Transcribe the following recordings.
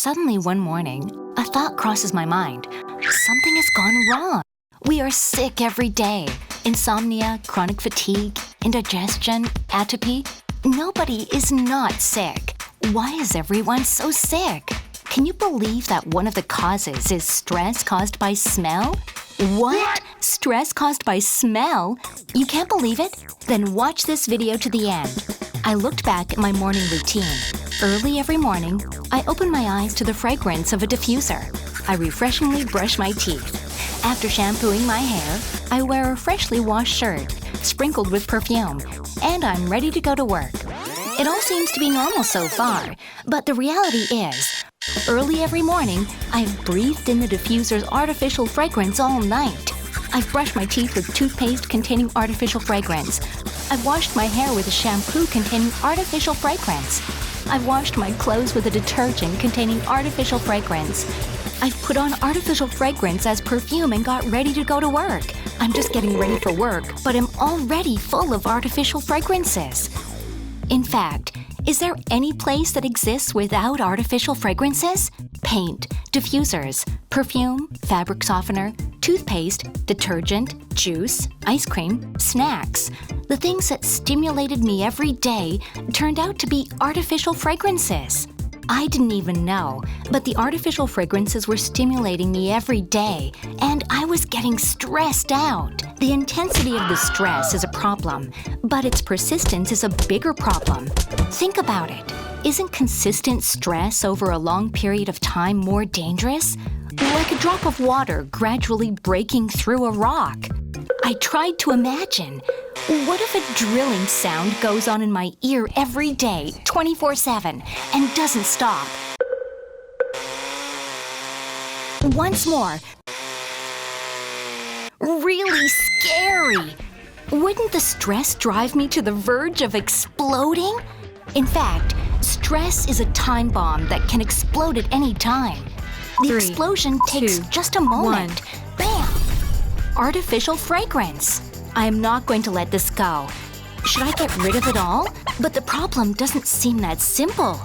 Suddenly one morning, a thought crosses my mind. Something has gone wrong. We are sick every day. Insomnia, chronic fatigue, indigestion, atopy. Nobody is not sick. Why is everyone so sick? Can you believe that one of the causes is stress caused by smell? What? Stress caused by smell? You can't believe it? Then watch this video to the end. I looked back at my morning routine. Early every morning, I open my eyes to the fragrance of a diffuser. I refreshingly brush my teeth. After shampooing my hair, I wear a freshly washed shirt, sprinkled with perfume, and I'm ready to go to work. It all seems to be normal so far, but the reality is, early every morning, I've breathed in the diffuser's artificial fragrance all night. I've brushed my teeth with toothpaste containing artificial fragrance. I've washed my hair with a shampoo containing artificial fragrance. I've washed my clothes with a detergent containing artificial fragrance. I've put on artificial fragrance as perfume and got ready to go to work. I'm just getting ready for work, but I'm already full of artificial fragrances. In fact, is there any place that exists without artificial fragrances? Paint, diffusers, perfume, fabric softener, toothpaste, detergent, juice, ice cream, snacks. The things that stimulated me every day turned out to be artificial fragrances. I didn't even know, but the artificial fragrances were stimulating me every day, and I was getting stressed out. The intensity of the stress is a problem, but its persistence is a bigger problem. Think about it. Isn't consistent stress over a long period of time more dangerous? Like a drop of water gradually breaking through a rock. I tried to imagine. What if a drilling sound goes on in my ear every day, 24/7, and doesn't stop? Once more. Really scary. Wouldn't the stress drive me to the verge of exploding? In fact, stress is a time bomb that can explode at any time. The explosion takes just a moment. Bam! Artificial fragrance. I am not going to let this go. Should I get rid of it all? But the problem doesn't seem that simple.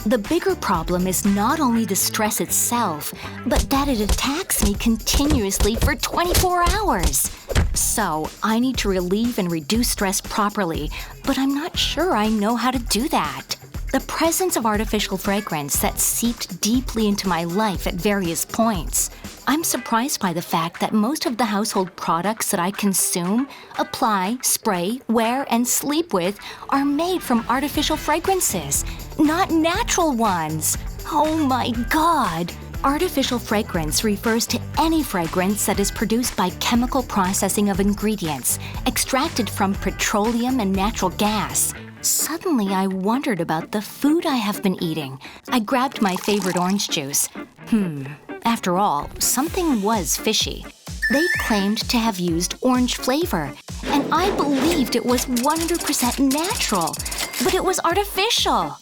The bigger problem is not only the stress itself, but that it attacks me continuously for 24 hours. So, I need to relieve and reduce stress properly, but I'm not sure I know how to do that. The presence of artificial fragrance that seeped deeply into my life at various points. I'm surprised by the fact that most of the household products that I consume, apply, spray, wear, and sleep with are made from artificial fragrances, not natural ones. Oh my God! Artificial fragrance refers to any fragrance that is produced by chemical processing of ingredients extracted from petroleum and natural gas. Suddenly, I wondered about the food I have been eating. I grabbed my favorite orange juice. After all, something was fishy. They claimed to have used orange flavor, and I believed it was 100% natural, but it was artificial.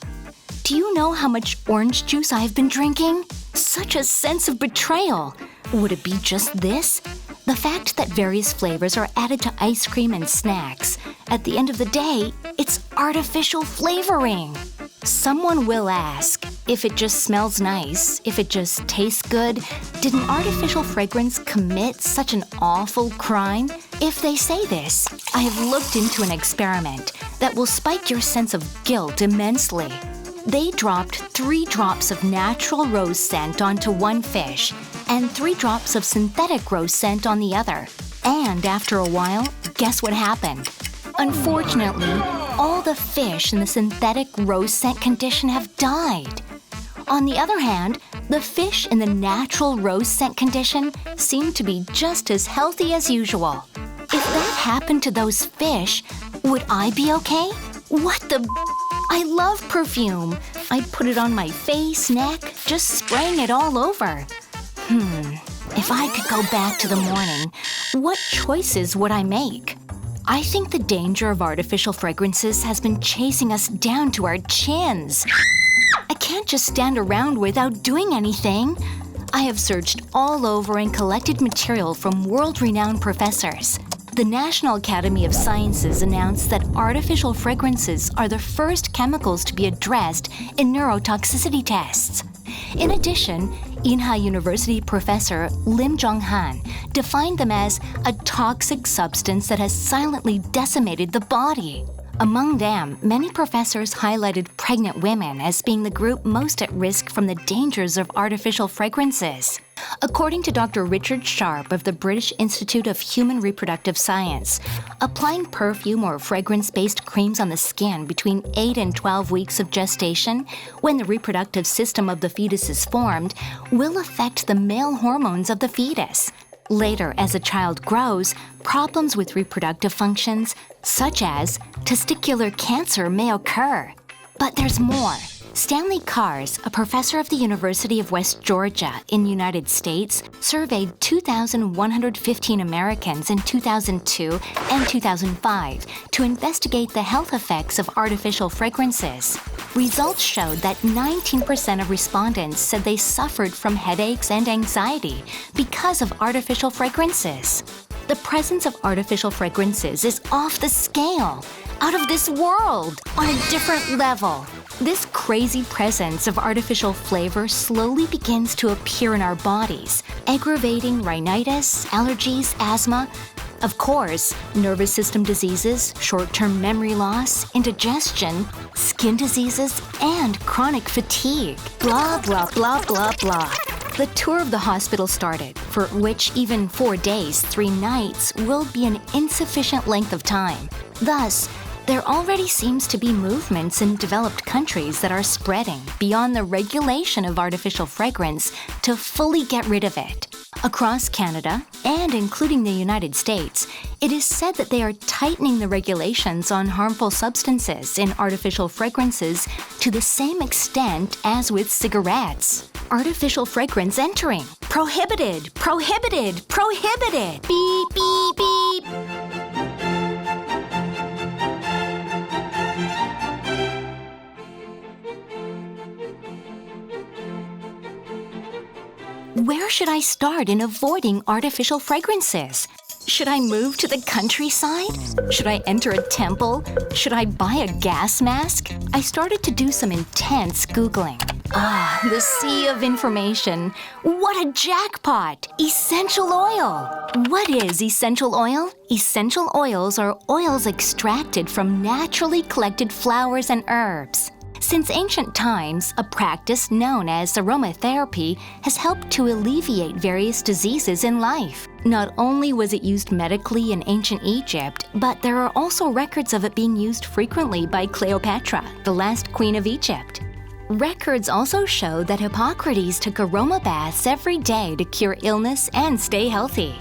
Do you know how much orange juice I've been drinking? Such a sense of betrayal. Would it be just this? The fact that various flavors are added to ice cream and snacks. At the end of the day, it's artificial flavoring. Someone will ask, if it just smells nice, if it just tastes good, did an artificial fragrance commit such an awful crime? If they say this, I have looked into an experiment that will spike your sense of guilt immensely. They dropped 3 drops of natural rose scent onto one fish and 3 drops of synthetic rose scent on the other. And after a while, guess what happened? Unfortunately, all the fish in the synthetic rose scent condition have died. On the other hand, the fish in the natural rose scent condition seem to be just as healthy as usual. If that happened to those fish, would I be okay? What the... I love perfume. I put it on my face, neck, just spraying it all over. If I could go back to the morning, what choices would I make? I think the danger of artificial fragrances has been chasing us down to our chins. I can't just stand around without doing anything. I have searched all over and collected material from world-renowned professors. The National Academy of Sciences announced that artificial fragrances are the first chemicals to be addressed in neurotoxicity tests. In addition, Inha University professor Lim Jong-han defined them as a toxic substance that has silently decimated the body. Among them, many professors highlighted pregnant women as being the group most at risk from the dangers of artificial fragrances. According to Dr. Richard Sharp of the British Institute of Human Reproductive Science, applying perfume or fragrance-based creams on the skin between 8 and 12 weeks of gestation, when the reproductive system of the fetus is formed, will affect the male hormones of the fetus. Later, as a child grows, problems with reproductive functions, such as testicular cancer, may occur. But there's more. Stanley Kars, a professor of the University of West Georgia in the United States, surveyed 2,115 Americans in 2002 and 2005 to investigate the health effects of artificial fragrances. Results showed that 19% of respondents said they suffered from headaches and anxiety because of artificial fragrances. The presence of artificial fragrances is off the scale, out of this world, on a different level. This crazy presence of artificial flavor slowly begins to appear in our bodies, aggravating rhinitis, allergies, asthma, of course, nervous system diseases, short-term memory loss, indigestion, skin diseases, and chronic fatigue. Blah, blah, blah, blah, blah. The tour of the hospital started, for which even 4 days, 3 nights will be an insufficient length of time. Thus, there already seems to be movements in developed countries that are spreading beyond the regulation of artificial fragrance to fully get rid of it. Across Canada, and including the United States, it is said that they are tightening the regulations on harmful substances in artificial fragrances to the same extent as with cigarettes. Artificial fragrance entering. Prohibited! Prohibited! Prohibited! Beep, beep, beep! Where should I start in avoiding artificial fragrances? Should I move to the countryside? Should I enter a temple? Should I buy a gas mask? I started to do some intense Googling. The sea of information. What a jackpot! Essential oil! What is essential oil? Essential oils are oils extracted from naturally collected flowers and herbs. Since ancient times, a practice known as aromatherapy has helped to alleviate various diseases in life. Not only was it used medically in ancient Egypt, but there are also records of it being used frequently by Cleopatra, the last queen of Egypt. Records also show that Hippocrates took aroma baths every day to cure illness and stay healthy.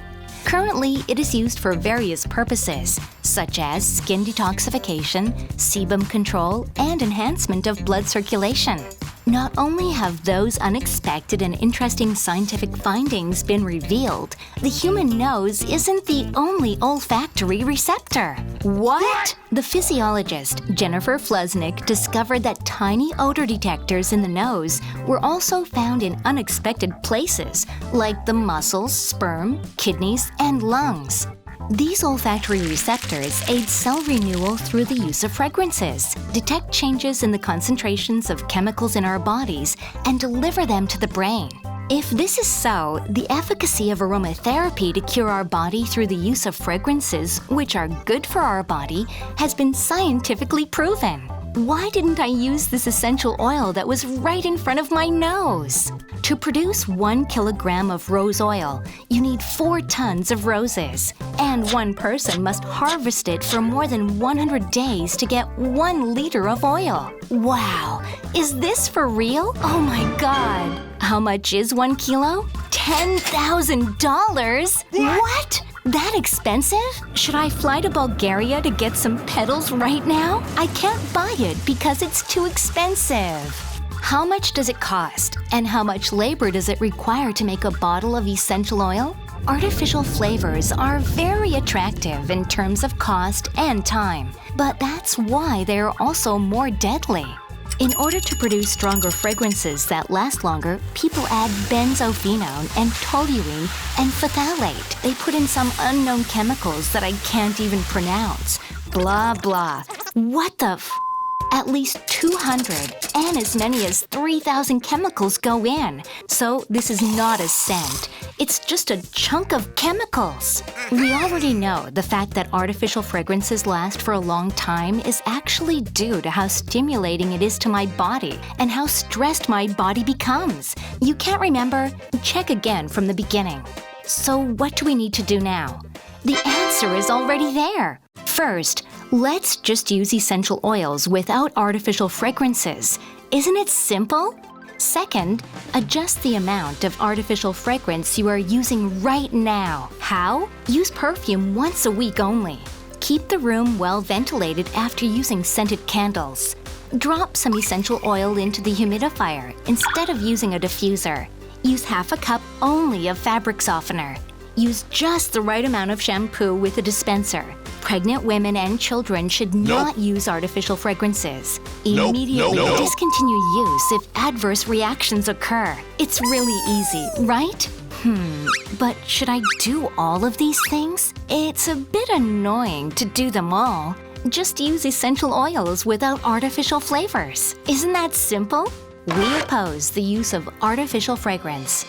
Currently, it is used for various purposes, such as skin detoxification, sebum control, and enhancement of blood circulation. Not only have those unexpected and interesting scientific findings been revealed, the human nose isn't the only olfactory receptor. What? The physiologist Jennifer Flusnick discovered that tiny odor detectors in the nose were also found in unexpected places, like the muscles, sperm, kidneys, and lungs. These olfactory receptors aid cell renewal through the use of fragrances, detect changes in the concentrations of chemicals in our bodies, and deliver them to the brain. If this is so, the efficacy of aromatherapy to cure our body through the use of fragrances, which are good for our body, has been scientifically proven. Why didn't I use this essential oil that was right in front of my nose? To produce 1 kilogram of rose oil, you need 4 tons of roses, and one person must harvest it for more than 100 days to get 1 liter of oil. Wow, is this for real? Oh my God! How much is 1 kilo? $10,000? What? That expensive? Should I fly to Bulgaria to get some petals right now? I can't buy it because it's too expensive. How much does it cost? And how much labor does it require to make a bottle of essential oil? Artificial flavors are very attractive in terms of cost and time, but that's why they are also more deadly. In order to produce stronger fragrances that last longer, people add benzophenone and toluene and phthalate. They put in some unknown chemicals that I can't even pronounce. Blah, blah. What the f? At least 200 and as many as 3,000 chemicals go in. So this is not a scent. It's just a chunk of chemicals. We already know the fact that artificial fragrances last for a long time is actually due to how stimulating it is to my body and how stressed my body becomes. You can't remember? Check again from the beginning. So what do we need to do now? The answer is already there. First, let's just use essential oils without artificial fragrances. Isn't it simple? Second, adjust the amount of artificial fragrance you are using right now. How? Use perfume once a week only. Keep the room well ventilated after using scented candles. Drop some essential oil into the humidifier instead of using a diffuser. Use half a cup only of fabric softener. Use just the right amount of shampoo with a dispenser. Pregnant women and children should not use artificial fragrances. Immediately discontinue use if adverse reactions occur. It's really easy, right? But should I do all of these things? It's a bit annoying to do them all. Just use essential oils without artificial flavors. Isn't that simple? We oppose the use of artificial fragrance.